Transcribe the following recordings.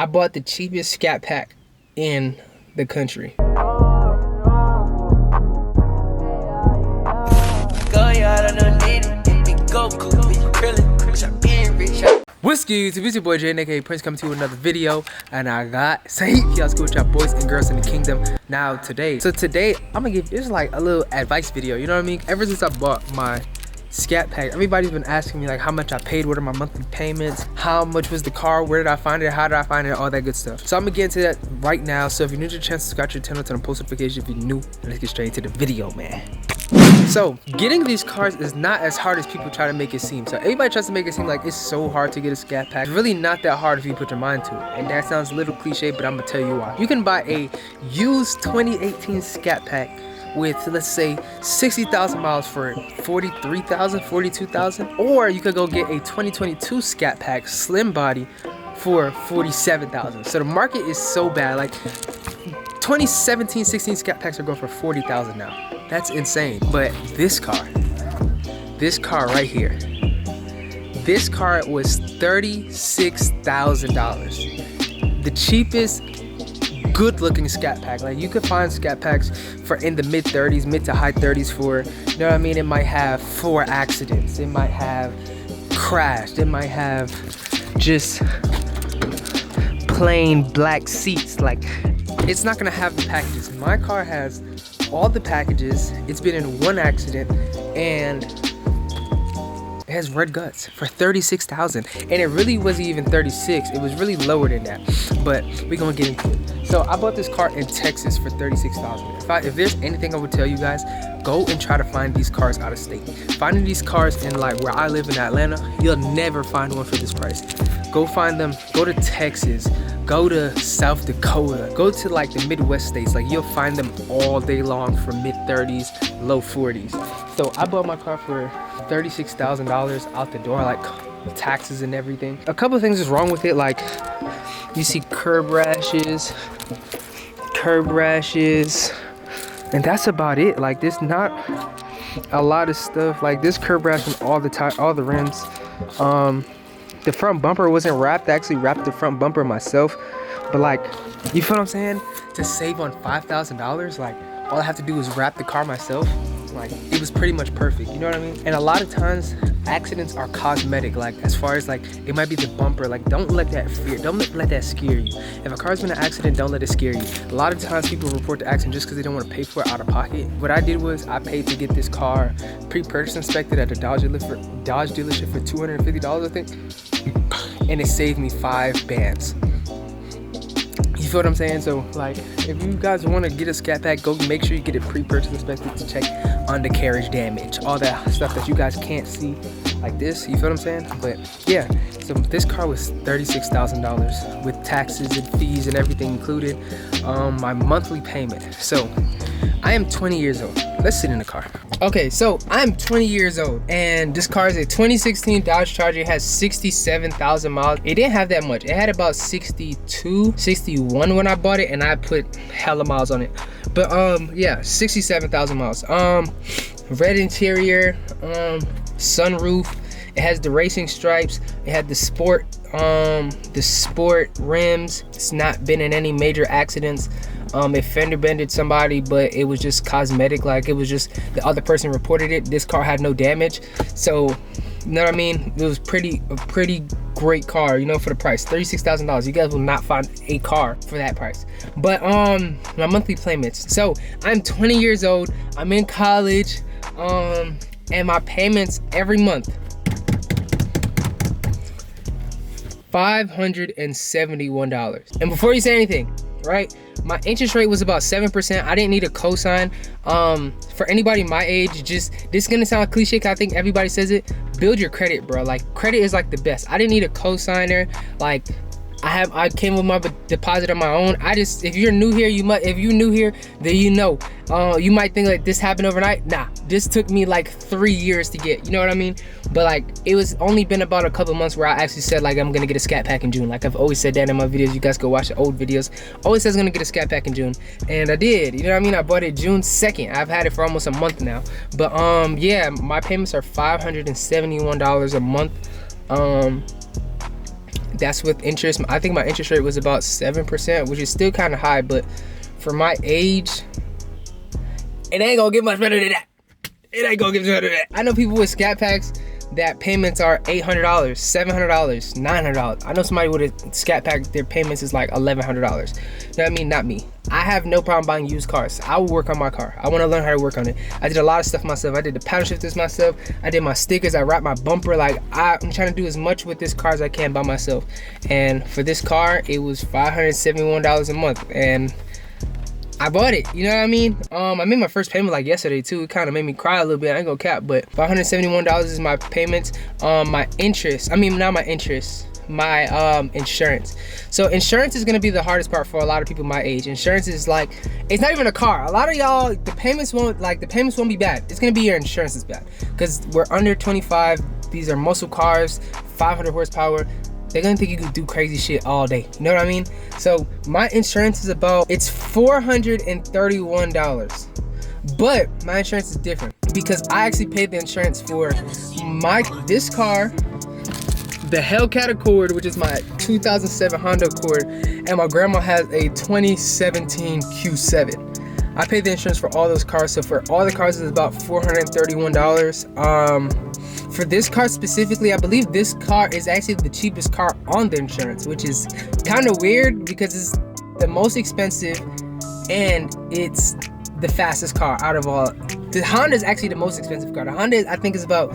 I bought the cheapest SCAT pack in the country. What's good, YouTube? It's your boy Jay, aka Prince, coming to you with another video. And I got y'all school with y'all boys and girls in the kingdom. Now today I'm gonna give this like a little advice video, you know what I mean? Ever since I bought my SCAT pack, everybody's been asking me like how much I paid, what are my monthly payments, how much was the car, where did I find it, how did I find it, all that good stuff. So I'm gonna get into that right now. So if you're new to the channel, subscribe to the channel, turn on post notifications if you're new, and let's get straight into the video, man. So getting these cars is not as hard as people try to make it seem. So everybody tries to make it seem like it's so hard to get a SCAT pack. It's really not that hard if you put your mind to it. And that sounds a little cliche, but I'm gonna tell you why. You can buy a used 2018 SCAT pack with, let's say, 60,000 miles for 43,000, 42,000, or you could go get a 2022 SCAT pack slim body for 47,000. So the market is so bad. Like 2017, 16 SCAT packs are going for 40,000 now. That's insane. But this car right here, this car was $36,000. The cheapest good looking SCAT pack. Like you could find SCAT packs for in the mid 30s, mid to high 30s for, you know what I mean? It might have 4 accidents. It might have crashed. It might have just plain black seats. Like it's not gonna have the packages. My car has all the packages. It's been in 1 accident and it has red guts for 36,000, and it really wasn't even 36. It was really lower than that, but we're gonna get into it. So I bought this car in Texas for 36,000. If there's anything I would tell you guys, go and try to find these cars out of state. Finding these cars in like where I live in Atlanta, you'll never find one for this price. Go find them, go to Texas, go to South Dakota, go to like the Midwest states. Like you'll find them all day long for mid 30s, low 40s. So I bought my car for $36,000 out the door, like taxes and everything. A couple of things is wrong with it, like you see curb rashes, and that's about it. Like there's not a lot of stuff. Like this curb rash on all the rims. The front bumper wasn't wrapped. I actually wrapped the front bumper myself, but like, you feel what I'm saying? To save on $5,000, like all I have to do is wrap the car myself. Like it was pretty much perfect, you know what I mean? And a lot of times accidents are cosmetic. Like as far as like it might be the bumper, like don't let that scare you. If a car's been in an accident, don't let it scare you. A lot of times people report the accident just because they don't want to pay for it out of pocket. What I did was I paid to get this car pre-purchase inspected at the Dodge dealership for $250, I think, and it saved me 5 bands. You feel what I'm saying? So like if you guys want to get a SCAT pack, go make sure you get it pre-purchase inspected to check undercarriage damage, all that stuff that you guys can't see like this. You feel what I'm saying? But yeah, so this car was $36,000 with taxes and fees and everything included. My monthly payment. So I am 20 years old. Let's sit in the car. Okay, so I'm 20 years old and this car is a 2016 Dodge Charger. It has 67,000 miles. It didn't have that much. It had about 62, 61 when I bought it, and I put hella miles on it. But yeah, 67,000 miles. Red interior, sunroof. It has the racing stripes. It had the sport rims. It's not been in any major accidents. It fender bended somebody, but it was just cosmetic. Like it was just the other person reported it. This car had no damage, so you know what I mean? It was a pretty great car, you know, for the price. $36,000. You guys will not find a car for that price. But my monthly payments. So I'm 20 years old. I'm in college, and my payments every month, $571. And before you say anything, right? My interest rate was about 7%. I didn't need a cosign. For anybody my age, just, this is gonna sound cliche, cause I think everybody says it, build your credit, bro. Like credit is like the best. I didn't need a cosigner. Like I came with my deposit on my own. If you're new here, if you're new here, then you know. You might think like this happened overnight. Nah, this took me like 3 years to get, you know what I mean? But like, it was only been about a couple months where I actually said like, I'm gonna get a SCAT pack in June. Like I've always said that in my videos. You guys go watch the old videos. Always says I'm gonna get a SCAT pack in June. And I did, you know what I mean? I bought it June 2nd. I've had it for almost a month now. But yeah, my payments are $571 a month. That's with interest. I think my interest rate was about 7%, which is still kind of high, but for my age, it ain't gonna get much better than that. It ain't gonna get better than that. I know people with SCAT packs that payments are $800, $700, $900. I know somebody with a SCAT pack, their payments is like $1,100. You know what I mean? Not me. I have no problem buying used cars. I will work on my car. I want to learn how to work on it. I did a lot of stuff myself. I did the paddle shifters myself. I did my stickers. I wrapped my bumper. Like, I'm trying to do as much with this car as I can by myself. And for this car, it was $571 a month. And I bought it, you know what I mean? I made my first payment like yesterday too. It kind of made me cry a little bit, I ain't gonna cap, but $571 is my payments. My interest, I mean, not my interest, my insurance. So insurance is gonna be the hardest part for a lot of people my age. Insurance is like, it's not even a car. A lot of y'all, the payments won't be bad. It's gonna be your insurance is bad. Because we're under 25, these are muscle cars, 500 horsepower. They're gonna think you can do crazy shit all day. You know what I mean? So my insurance is it's $431. But my insurance is different because I actually paid the insurance for this car, the Hellcat Accord, which is my 2007 Honda Accord, and my grandma has a 2017 Q7. I paid the insurance for all those cars. So for all the cars, it's about $431. For this car specifically, I believe this car is actually the cheapest car on the insurance, which is kind of weird because it's the most expensive and it's the fastest car out of all. The Honda is actually the most expensive car. The Honda, I think, is about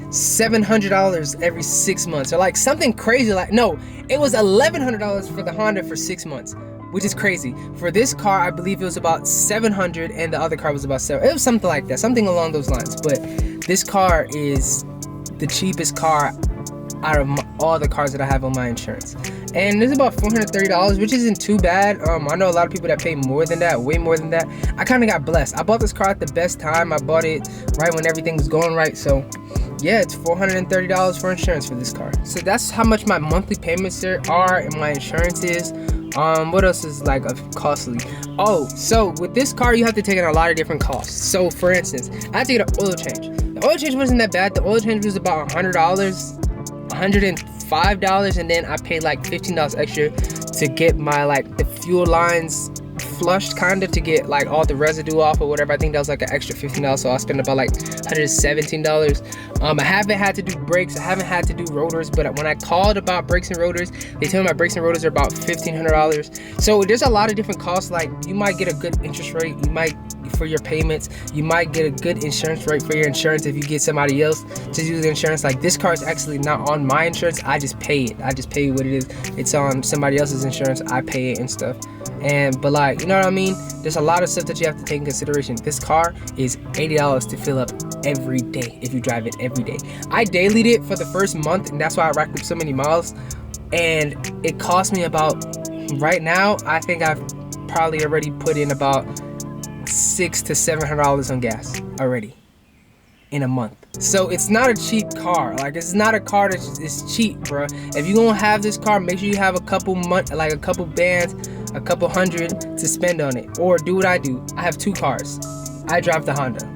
$700 every 6 months, or like something crazy. Like, no, it was $1,100 for the Honda for 6 months, which is crazy. For this car, I believe it was about $700, and the other car was about $700. It was something like that, something along those lines. But this car is the cheapest car out of all the cars that I have on my insurance, and it's about $430, which isn't too bad. I know a lot of people that pay more than that, way more than that. I kind of got blessed. I bought this car at the best time. I bought it right when everything was going right. So yeah, it's $430 for insurance for this car. So that's how much my monthly payments there are and my insurance is. What else is like costly? Oh, so with this car, you have to take in a lot of different costs. So for instance, I had to get an oil change. The oil change wasn't that bad. The oil change was about $100, $105, and then I paid like $15 extra to get my like the fuel lines flushed, kind of, to get like all the residue off or whatever. I think that was like an extra $15, so I spent about like $117. I haven't had to do brakes, I haven't had to do rotors, but when I called about brakes and rotors, they told me my brakes and rotors are about $1,500. So there's a lot of different costs. Like, you might get a good interest rate, you might, for your payments, you might get a good insurance rate for your insurance if you get somebody else to do the insurance. Like, this car is actually not on my insurance, I just pay it. I just pay what it is. It's on somebody else's insurance, I pay it and stuff. But like, you know what I mean? There's a lot of stuff that you have to take in consideration. This car is $80 to fill up every day if you drive it every day. I dailied it for the first month, and that's why I racked up so many miles. And it cost me about, right now, I think I've probably already put in about $600 to $700 on gas already in a month. So it's not a cheap car. Like, it's not a car that is cheap, bro. If you're gonna have this car, make sure you have a couple months, like a couple bands, a couple hundred to spend on it. Or do what I do. I have 2 cars. I drive the Honda.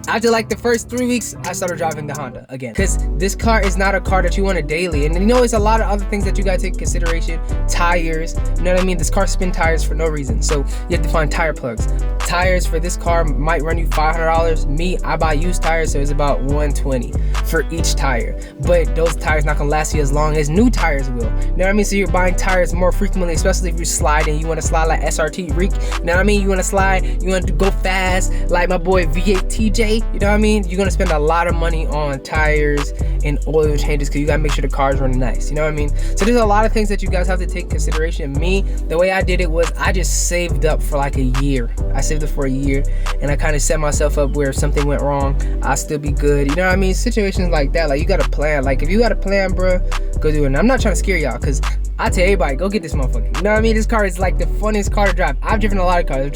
After like the first 3 weeks, I started driving the Honda again, because this car is not a car that you want to daily. And you know, it's a lot of other things that you gotta take into consideration. Tires, you know what I mean? This car spin tires for no reason, so you have to find tire plugs. Tires for this car might run you $500. Me, I buy used tires, so it's about $120 for each tire. But those tires not gonna last you as long as new tires will. You know what I mean? So you're buying tires more frequently, especially if you're sliding. You want to slide like SRT Reek. You know what I mean? You want to slide. You want to go fast, like my boy V8 TJ. You know what I mean? You're gonna spend a lot of money on tires and oil changes because you gotta make sure the car's running nice. You know what I mean? So there's a lot of things that you guys have to take into consideration. Me, the way I did it was I just saved up for like a year. I saved up for a year, and I kind of set myself up where if something went wrong, I'll still be good. You know what I mean? Situations like that, like, you gotta plan. Like, if you got a plan, bro, go do it. And I'm not trying to scare y'all, because I tell everybody, go get this motherfucker. You know what I mean? This car is like the funniest car to drive. I've driven a lot of cars. I've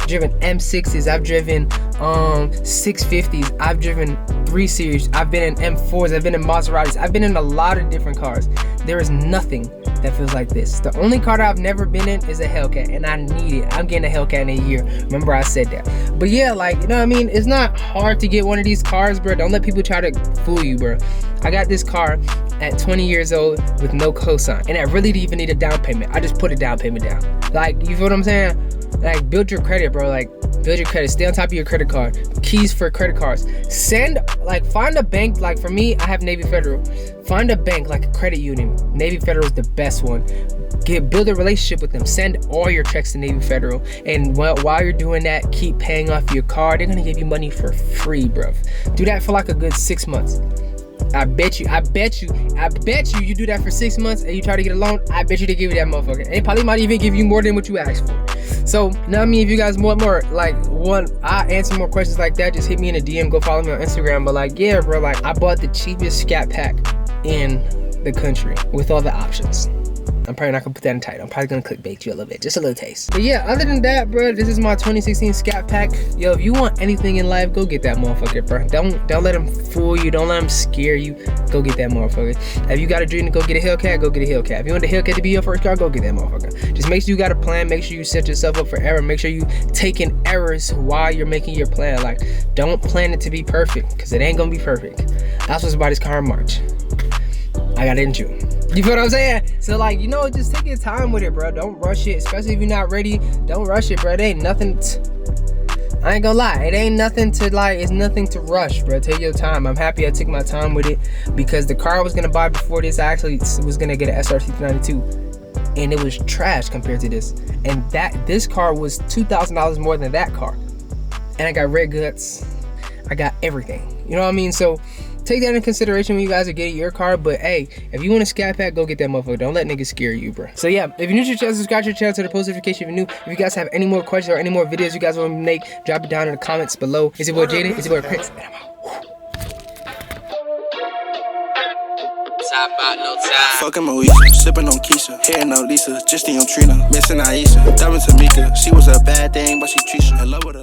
driven M6s. I've driven 650s. I've driven 3 Series. I've been in M4s. I've been in Maseratis. I've been in a lot of different cars. There is nothing that feels like this. The only car that I've never been in is a Hellcat, and I need it. I'm getting a Hellcat in a year. Remember I said that. But yeah, like, you know what I mean? It's not hard to get one of these cars, bro. Don't let people try to fool you, bro. I got this car at 20 years old with no cosign, and I really didn't even need a down payment. I just put a down payment down. Like, you feel what I'm saying? Like, build your credit, bro. Like, build your credit. Stay on top of your credit card. Keys for credit cards. Find a bank. Like, for me, I have Navy Federal. Find a bank, like a credit union. Navy Federal is the best one. Build a relationship with them. Send all your checks to Navy Federal. And while you're doing that, keep paying off your car. They're gonna give you money for free, bro. Do that for like a good 6 months. I bet you, you do that for 6 months and you try to get a loan, I bet you they give you that motherfucker. They probably might even give you more than what you asked for. So, now I mean, if you guys want more, like, I answer more questions like that, just hit me in a DM, go follow me on Instagram. But like, yeah, bro, like, I bought the cheapest SCAT pack in the country with all the options. I'm probably not gonna put that in title. I'm probably gonna clickbait you a little bit, just a little taste. But yeah, other than that, bro, this is my 2016 SCAT pack. Yo, if you want anything in life, go get that motherfucker, bro. Don't let them fool you. Don't let them scare you. Go get that motherfucker. If you got a dream to go get a Hellcat, go get a Hellcat. If you want the Hellcat to be your first car, go get that motherfucker. Just make sure you got a plan. Make sure you set yourself up for error. Make sure you taking errors while you're making your plan. Like, don't plan it to be perfect, because it ain't gonna be perfect. That's what's about this car in March. I got it in June. You feel what I'm saying? So like, you know, just take your time with it, bro. Don't rush it, especially if you're not ready. Don't rush it, bro. It ain't nothing. I ain't gonna lie. It ain't nothing to like. It's nothing to rush, bro. Take your time. I'm happy I took my time with it, because the car I was gonna buy before this, I actually was gonna get an SRT 392, and it was trash compared to this. And this car was $2,000 more than that car. And I got red guts. I got everything. You know what I mean? So take that into consideration when you guys are getting your car. But hey, if you want a SCAT pack, go get that motherfucker. Don't let niggas scare you, bro. So yeah, if you're new to the channel, subscribe to the channel, to the post notification if you're new. If you guys have any more questions or any more videos you guys want me to make, drop it down in the comments below. It's your boy Jaden, it's your boy Prince, and I'm out. Top out, no time. Fucking Moesha, sipping on Keisha, hating on Lisa, just on Trina, missing Aisha, dubbing Tamika. She was a bad thing, but she treats you. In love with her.